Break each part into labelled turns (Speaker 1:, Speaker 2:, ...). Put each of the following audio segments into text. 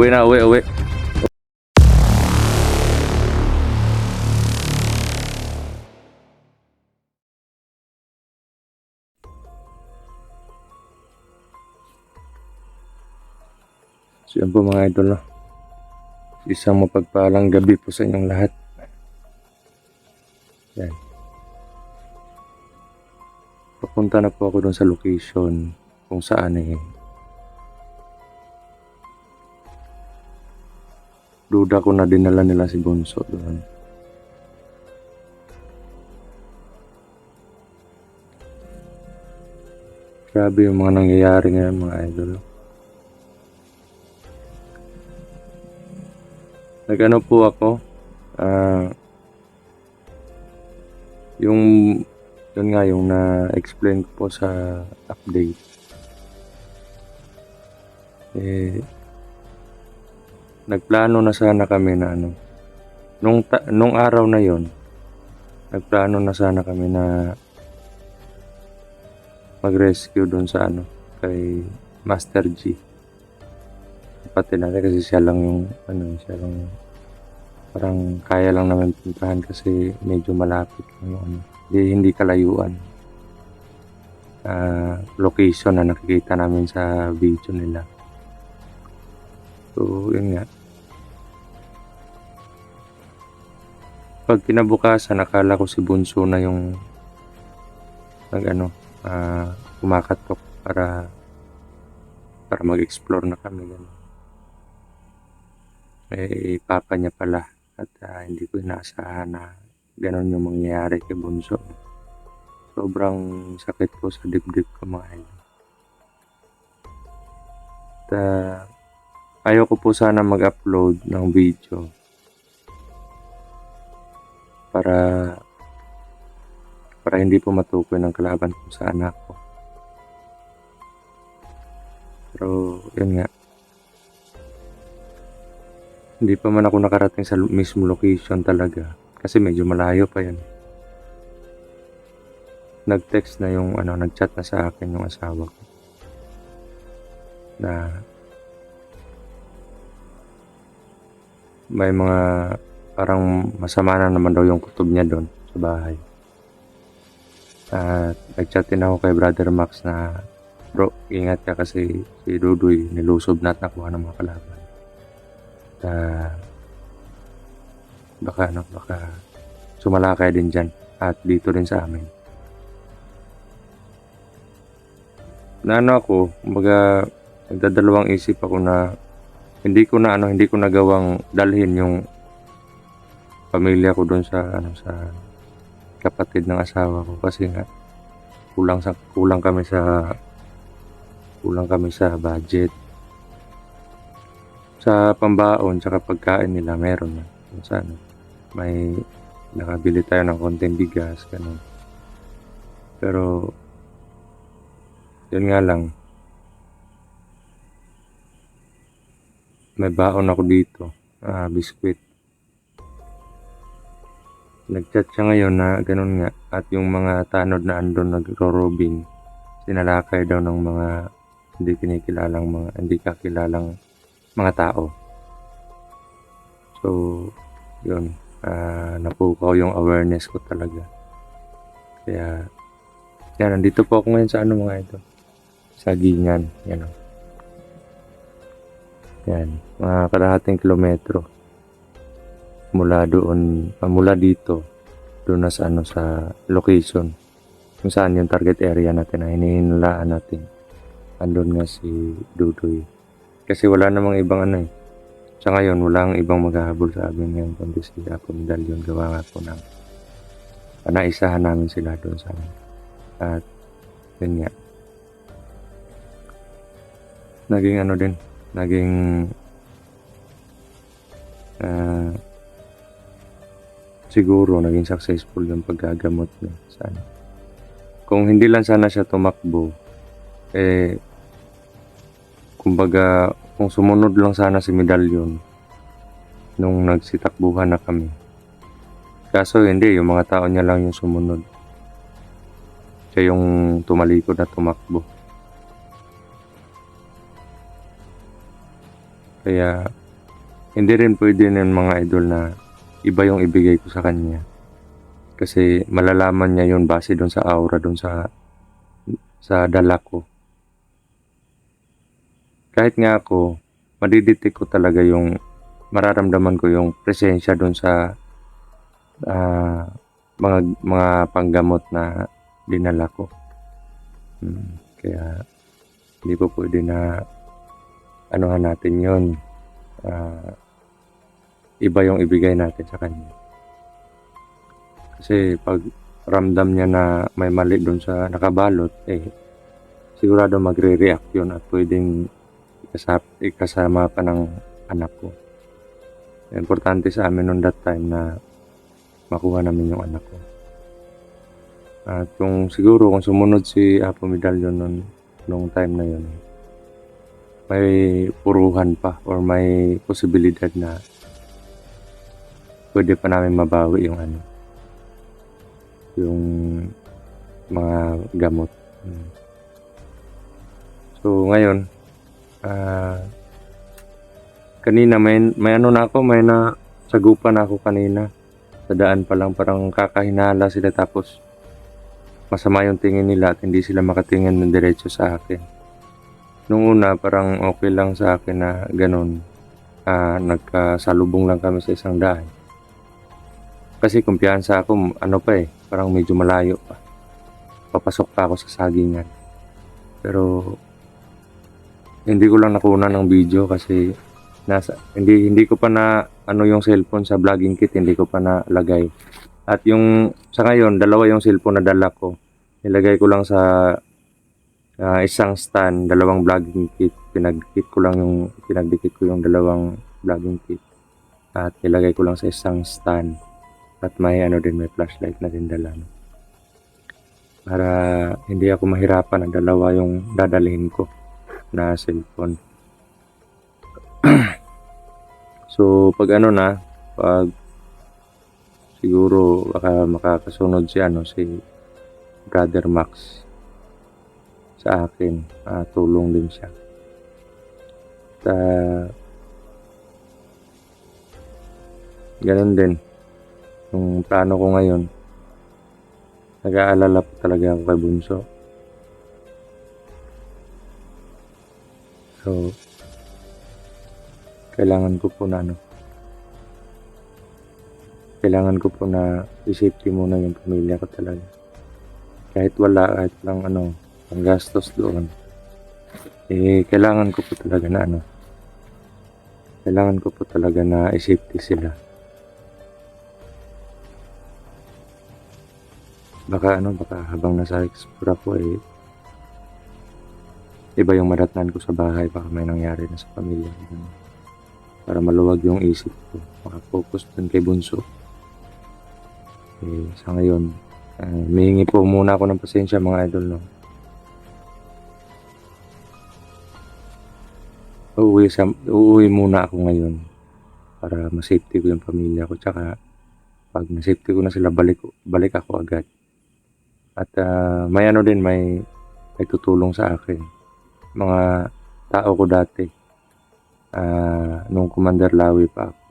Speaker 1: Uwi na, uwi. So yan po mga idol, no? Isang mapagpalang gabi po sa inyong lahat. Yan. Papunta na po ako dun sa location kung saan duda ko na dinala nila si Bunso doon. Grabe yung mga nangyayari ngayon mga idol. Nag-ano po ako, yung yun nga yung na-explain ko po sa update. Nagplano na sana kami na nung araw na yon, nagplano na sana kami na mag-rescue doon sa kay Master G. Kapatid natin kasi siya lang yung siya lang parang kaya lang namin puntahan kasi medyo malapit yung hindi kalayuan location na nakikita namin sa video nila. So yun nga, pag kinabukasan nakala ko si Bunso na yung kumakatok para mag-explore na kami ganun. Papa niya pala at hindi ko inaasahan na ganun yung mangyayari kay Bunso. Sobrang sakit po sa dibdib ko mga idol. At ayoko po sana mag-upload ng video para hindi po matukoy ng kalaban ko sa anak ko. Pero yun nga, hindi pa man ako nakarating sa mismo location talaga kasi medyo malayo pa yun. Nag-text na yung nag-chat na sa akin yung asawa ko na may mga parang masama na naman daw yung kutob niya doon sa bahay. At nag-chat din ako kay Brother Max na bro, ingat ka kasi si Dudoy nilusob na at nakuha ng mga kalaban. Baka sumalakay din dyan at dito rin sa amin. Ako, kumbaga nagdadalawang isip ako na hindi ko nagawang dalhin yung pamilya ko doon sa kapatid ng asawa ko kasi nga kulang kami sa budget. Sa pambaon tsaka pagkain nila meron na. May nakabili tayo ng konting bigas ganun. Pero yun nga lang, may baon ako dito, biskwit. Nag-chat siya ngayon na ganun nga at yung mga tanod na andon nagro-robing, sinalakay daw ng mga hindi kakilalang mga tao. So yun, napukaw yung awareness ko talaga. Kaya yan, nandito po ako ngayon sa mga ito, sa Gingan. Yan mga kalahating kilometro mula dito doon na sa location kung saan yung target area natin na hinihinalaan natin. Andun nga si Dudoy kasi wala namang ibang sa ngayon walang ibang maghahabol sa amin ngayon kundi si Apo Medallion. Gawa nga po ng naisahan namin sila doon sa amin. At yun nga, siguro naging successful yung paggagamot niya sana. Kung hindi lang sana siya tumakbo, kumbaga kung sumunod lang sana si Medallion nung nagsitakbuhan na kami. Kaso hindi, yung mga tao niya lang yung sumunod. Siya yung tumalikod na tumakbo. Kaya hindi rin pwede ng mga idol na iba yung ibigay ko sa kanya. Kasi malalaman niya yun base doon sa aura, doon sa dala ko. Kahit nga ako, madidetect ko talaga yung mararamdaman ko yung presensya doon sa mga panggamot na dinala ko. Kaya hindi po pwede na anuhan natin yun. Iba yung ibigay natin sa kanya. Kasi pag ramdam niya na may mali doon sa nakabalot, sigurado magre-react yun at pwedeng ikasama pa ng anak ko. Importante sa amin noon that time na makuha namin yung anak ko. At kung siguro kung sumunod si Apo Medallion nung time na yun, may puruhan pa or may posibilidad na pwede pa namin mabawi yung mga gamot. So ngayon, kanina may sagupan ako kanina sa daan pa lang, parang kakahinala sila tapos masama yung tingin nila at hindi sila makatingin ng diretso sa akin. Nung una parang okay lang sa akin na ganun, nagkasalubong lang kami sa isang daan. Kasi kumpiyansa ako, parang medyo malayo pa. Papasok pa ako sa sagingan. Pero hindi ko lang nakuha ng video kasi hindi ko pa na yung cellphone sa vlogging kit, hindi ko pa nalagay. At yung sa ngayon, dalawa yung cellphone na dala ko. Nilagay ko lang sa isang stand, dalawang vlogging kit. Pinagdikit ko yung dalawang vlogging kit. At nilagay ko lang sa isang stand. At may flashlight na din dala. Para hindi ako mahirapan na dalawa yung dadalhin ko na cellphone. So pag siguro baka makakasunod si Brother Max sa akin, tulong din siya. At ganun din yung plano ko ngayon. Nag-aalala po talaga ako kay Bunso. So kailangan ko po na i-safety muna yung pamilya ko talaga. Kahit lang ang gastos doon. Kailangan ko po talaga na i-safety sila. Baka habang nasa explore ako iba yung madatnan ko sa bahay, baka may nangyari na sa pamilya. Para maluwag yung isip ko, makafocus dun kay Bunso. Sa ngayon, mihingi po muna ako ng pasensya mga idol, no? Uuwi muna ako ngayon para ma-safety ko yung pamilya ko, tsaka pag na-safety ko na sila, balik ako agad. At may tutulong sa akin, mga tao ko dati, nung Commander Lawi pa ako.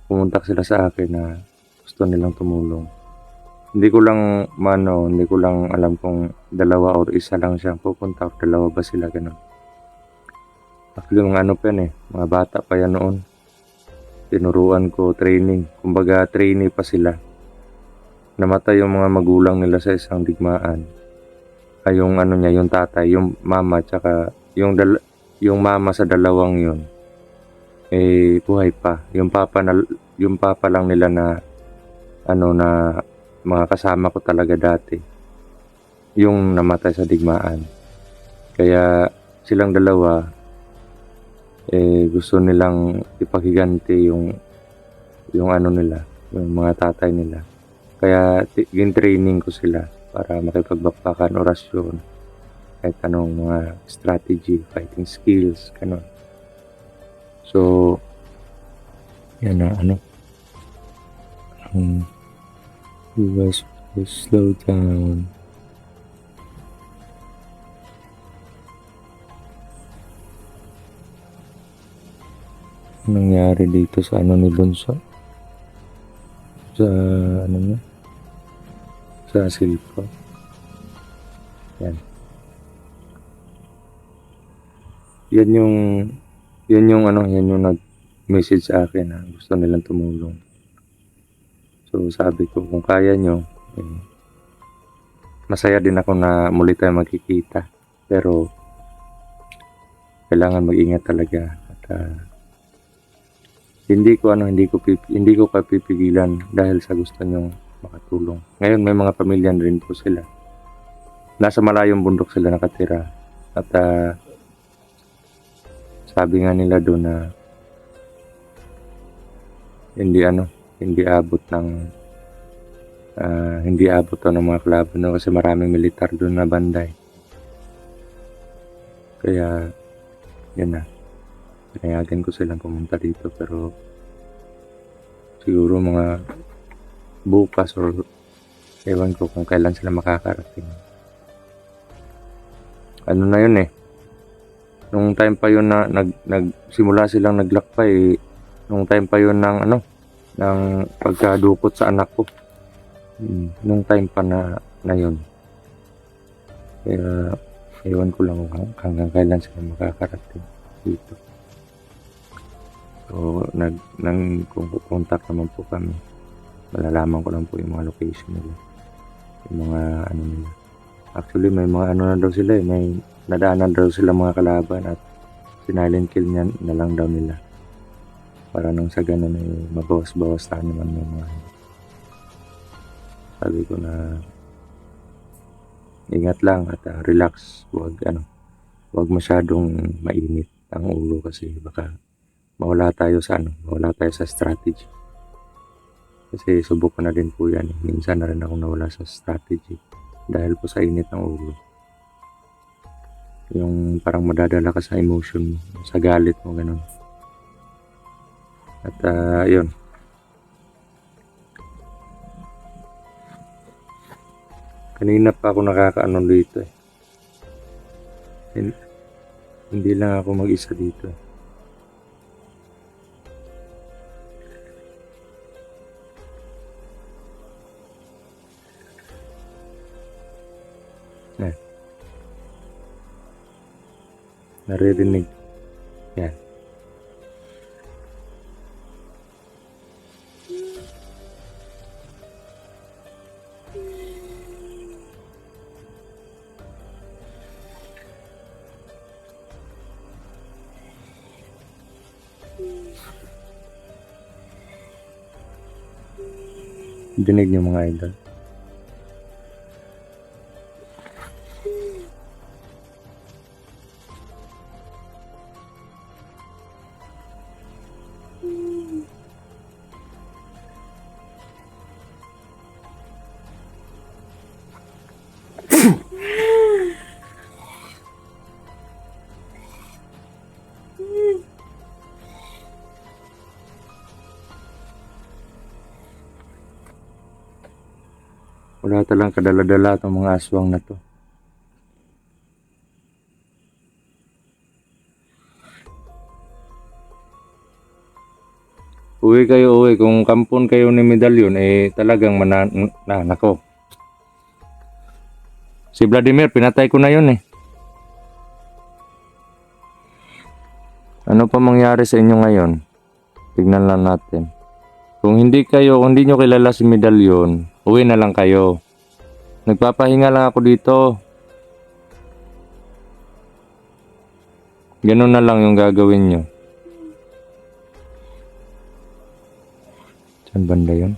Speaker 1: Pumunta sila sa akin na gusto nilang tumulong. Hindi ko lang alam kung dalawa or isa lang siyang pupunta o dalawa ba sila, ganun. Actually mga bata pa yan noon. Tinuruan ko training, kumbaga trainee pa sila. Namatay yung mga magulang nila sa isang digmaan. Yung tatay, yung mama, tsaka yung mama sa dalawang yun, buhay pa. Yung papa lang nila na mga kasama ko talaga dati, yung namatay sa digmaan. Kaya silang dalawa, gusto nilang ipaghiganti yung nila, yung mga tatay nila. Kaya training ko sila para makipagbakbakan, orasyon, kahit anong mga strategy, fighting skills, ganun. So, yan you guys will slow down. nangyari dito sa ano ni Bunso? Sa ano niya? Sa silpo. Yan. Yan yung ano, yan yung nag-message sa akin na gusto nilang tumulong. So sabi ko kung kaya nyo, eh, masaya din ako na muli tayo magkikita. Pero kailangan mag-ingat talaga at hindi ko papipigilan dahil sa gusto nyong makatulong. Ngayon may mga pamilya rin po sila. Nasa malayong bundok sila nakatira at sabi nga nila doon na hindi abot to ng mga kalaban no, kasi maraming militar doon na banday. Kaya yan na. Pinayagan ko silang pumunta dito pero siguro mga bukas or ewan ko kung kailan sila makakarating. Ano na yun eh. Nung time pa yun na nagsimula silang naglakbay, nung time pa yun ng ng pagkadukot sa anak ko. Nung time pa na yun. Kaya ewan ko lang hanggang kailan sila makakarating dito. So, kung contact naman po kami, malalaman ko lang po yung mga location nila. Yung mga ano nila. Actually, may mga ano na daw sila eh. May nadaanan daw sila mga kalaban at sinilent kill niya na lang daw nila. Para nang sa ganun eh, mabawas-bawas na naman yung mga sabi ko na ingat lang at relax. Huwag masyadong mainit ang ulo kasi baka mawala tayo sa strategy. Kasi subok ko na din po yan. Minsan na rin ako nawala sa strategy dahil po sa init ng ulo. Yung parang madadala ka sa emotion, sa galit mo, ganun. At yun. Kanina pa ako nakakaano dito eh. Hindi lang ako mag-isa dito eh. Naririnig. Yan. Dinig niyo mga idol. Wala talang kadala-dala itong mga aswang na to. Uwi. Kung kampon kayo ni Medalyon, eh talagang nako. Si Vladimir, pinatay ko na yun eh. Ano pa mangyari sa inyo ngayon? Tignan lang natin. Kung hindi nyo kilala si Medalyon, uwi na lang kayo. Nagpapahinga lang ako dito. Ganun na lang yung gagawin nyo. Saan banda yun?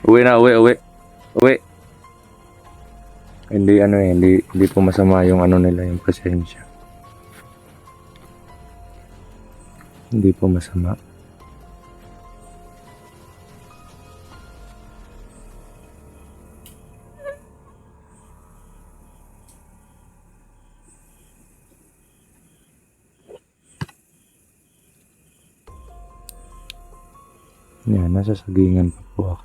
Speaker 1: Uwi na, uwi. Uwi. Hindi po masama yung ano nila, yung presensya. Hindi po masama. Yan, nasa sagingan pa po ako.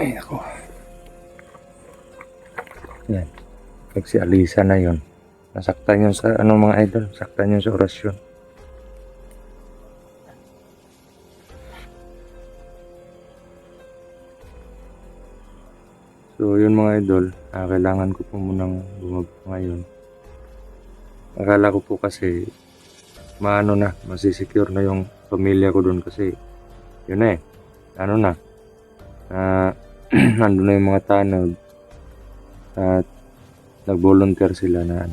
Speaker 1: Ay, ako. Yan. Pag si Alisa na yon, nasaktan yun sa mga idol, saktan yun sa orasyon. So yun mga idol, kailangan ko po munang bumaba ngayon. Akala ko po kasi masisecure na yung pamilya ko doon kasi yun na nandun na yung mga tanod at nag-volunteer sila na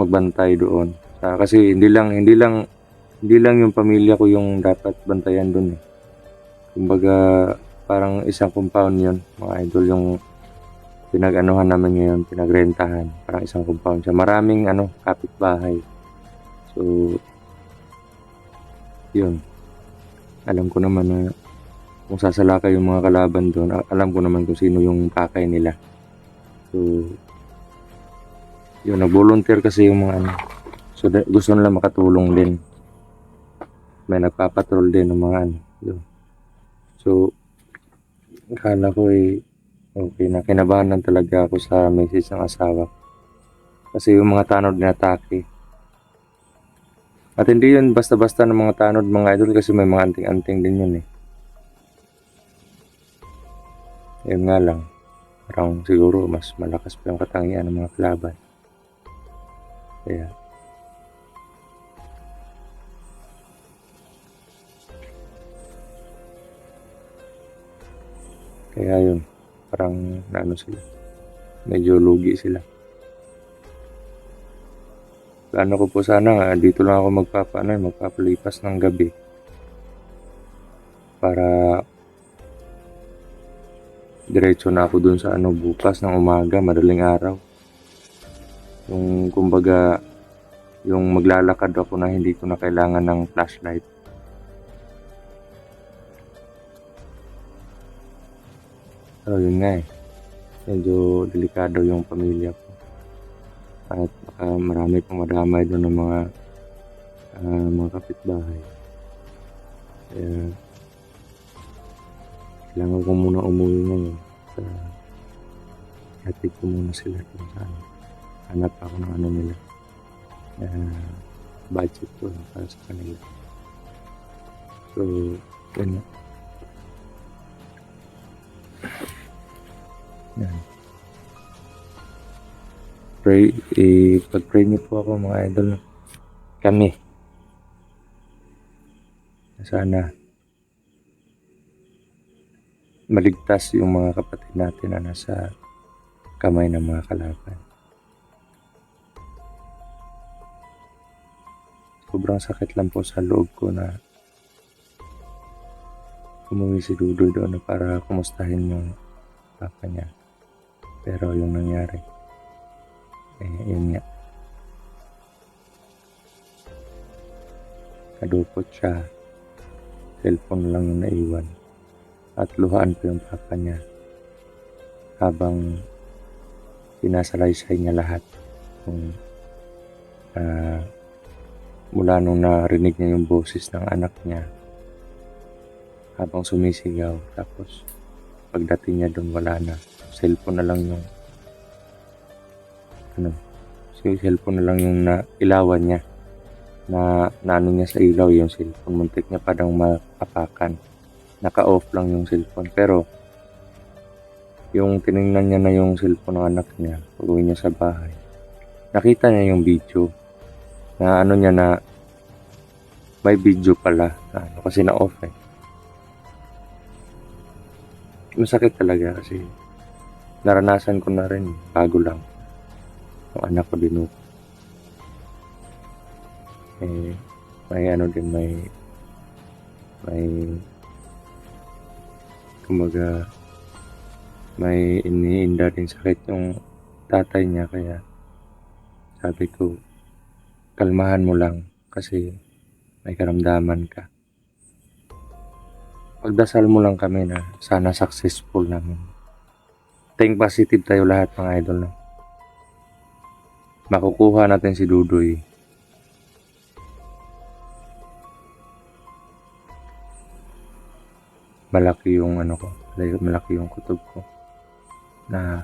Speaker 1: magbantay doon. Kasi hindi lang yung pamilya ko yung dapat bantayan doon eh. Kumbaga parang isang compound yun, mga idol, yung pinag-anuhan namin ngayon, pinagrentahan. Parang isang compound siya. Maraming kapitbahay. So, yun. Alam ko naman na kung sasalakay yung mga kalaban doon, alam ko naman kung sino yung pakay nila. So, yun, nag-volunteer kasi yung mga So, gusto nila makatulong din. May nagpapatrol din ng mga Yun. So, akala ko okay na. Kinabahan lang talaga ako sa message ng asawa. Kasi yung mga tanod na atake. At hindi yun basta-basta ng mga tanod, mga idol, kasi may mga anting-anting din yun eh. Yun nga lang. Parang siguro mas malakas pa yung katangian ng mga kalaban. Kaya yun, parang sila. Medyo lugi sila. Plano ko po sana, dito lang ako magpapalipas ng gabi. Para diretso na ako dun sa bukas ng umaga, madaling araw. Yung kumbaga, yung maglalakad ako na hindi ko na kailangan ng flashlight. Pero yun nga medyo delikado yung pamilya ko. At baka marami pang madamay doon ng mga kapitbahay. Kaya kailangan ko muna umuwi ngayon. Hatid ko muna sila kung saan. Hanap ako ng nila. Budget ko para sa kanila. So, yun. Yan. Pag-pray niyo po ako mga idol. Kami. Sana maligtas yung mga kapatid natin na nasa kamay ng mga kalaban. Sobrang sakit lang po sa loob ko na umuwi si Dudoy doon para kumustahin yung papa niya. Pero yung nangyari, yun nga. Kadupot siya. Cellphone lang yung naiwan. At luhaan pa yung papa niya. Habang sinasalaysay niya lahat. Mula nung narinig niya yung boses ng anak niya. Habang sumisigaw. Tapos pagdating niya doon wala na. Cellphone na lang yung cellphone na lang yung nailawan niya. Na niya sa ilaw yung cellphone. Muntik niya padang mapapakan. Naka-off lang yung cellphone. Pero yung tinignan niya na yung cellphone ng anak niya pag-uwi niya sa bahay, nakita niya yung video na niya na may video pala kasi na-off masakit talaga kasi naranasan ko na rin, bago lang. Yung anak ko din may ano din, may kumbaga may iniinda din sakit yung tatay niya, kaya sabi ko kalmahan mo lang kasi may karamdaman ka. Pagdasal mo lang kami na sana successful namin. Think positive tayo lahat mga idol, no? Makukuha natin si Dudoy. Malaki yung ano ko, malaki yung kutob ko na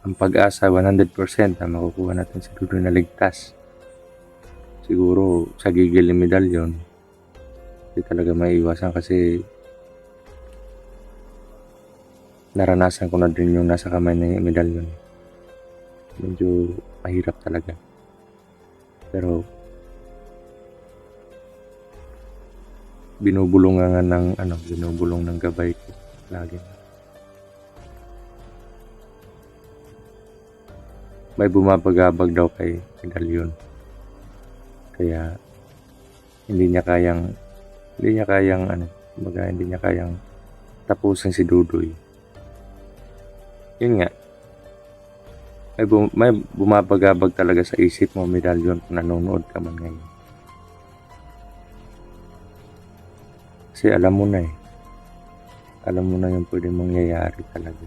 Speaker 1: ang pag-asa 100% na makukuha natin si Dudoy na ligtas. Siguro sa gigil ni medalyon, hindi talaga maiiwasan kasi naranasan ko na din yung nasa kamay ng medalyon. Medyo mahirap talaga. Pero binubulong ng gabay ko lagi. May bumabagabag daw kay medalyon. Kaya hindi niya kayang tapusin si Dudoy. Yun nga, may bumabagabag talaga sa isip mo, medalyon, kung nanonood ka man ngayon. Kasi alam mo na yung pwede mangyayari talaga.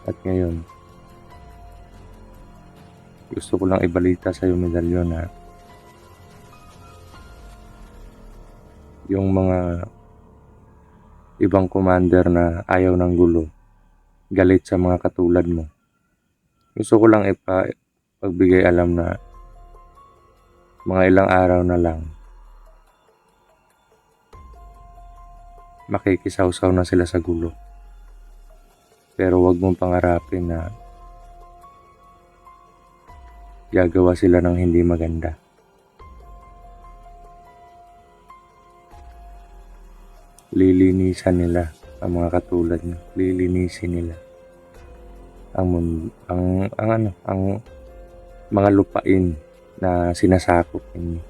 Speaker 1: At ngayon, gusto ko lang ibalita sa iyo, medalyon, na yung mga ibang commander na ayaw ng gulo, galit sa mga katulad mo, gusto ko lang pagbigay alam na mga ilang araw na lang makikisawsaw na sila sa gulo. Pero wag mong pangarapin na gagawa sila ng hindi maganda. Lilinisan nila ang mga katulad nyo. Lilinisin nila ang mga lupain na sinasakop ninyo.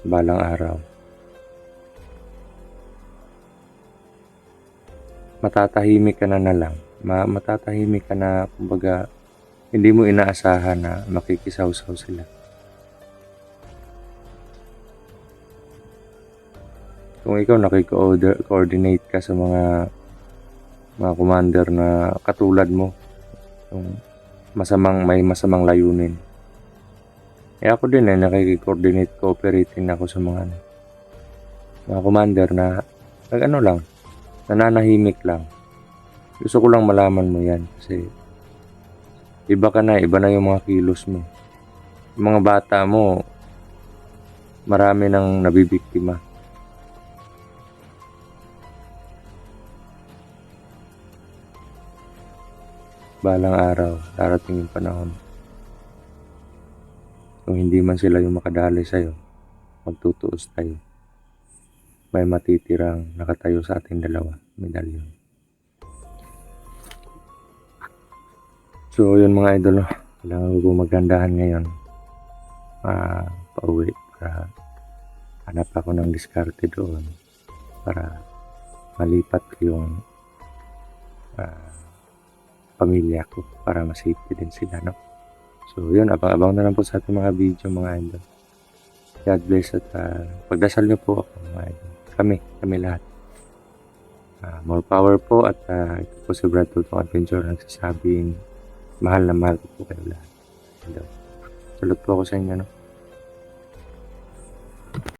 Speaker 1: Balang araw, matatahimik ka na lang. Matatahimik ka na, kumbaga, hindi mo inaasahan na makikisawsaw sila. Kung ikaw nakiko-coordinate ka sa mga commander na katulad mo, yung may masamang layunin. Eh ako din nakiko-coordinate, cooperating ako sa mga commander na nananahimik lang. Gusto ko lang malaman mo yan kasi iba na yung mga kilos mo. Yung mga bata mo, marami nang nabibiktima. Balang araw, darating yung panahon. Kung hindi man sila yung makadali sa'yo, magtutuos tayo. May matitirang nakatayo sa ating dalawa, medalyon. So yun mga idol, kailangan ko maggandahan ngayon. Pauwi para hanap ako ng diskarte doon para malipat ko yung pamilya ko para ma-safety din sila, no? So yun, abang-abang na lang po sa ating mga video mga idol. God bless at pagdasal niyo po ako mga idol. Kami lahat. More power po at ito po si Brad Tultong Adventure nagsasabing mahal na mahal ko po kayo lahat. Salute po ako sa inyo, no?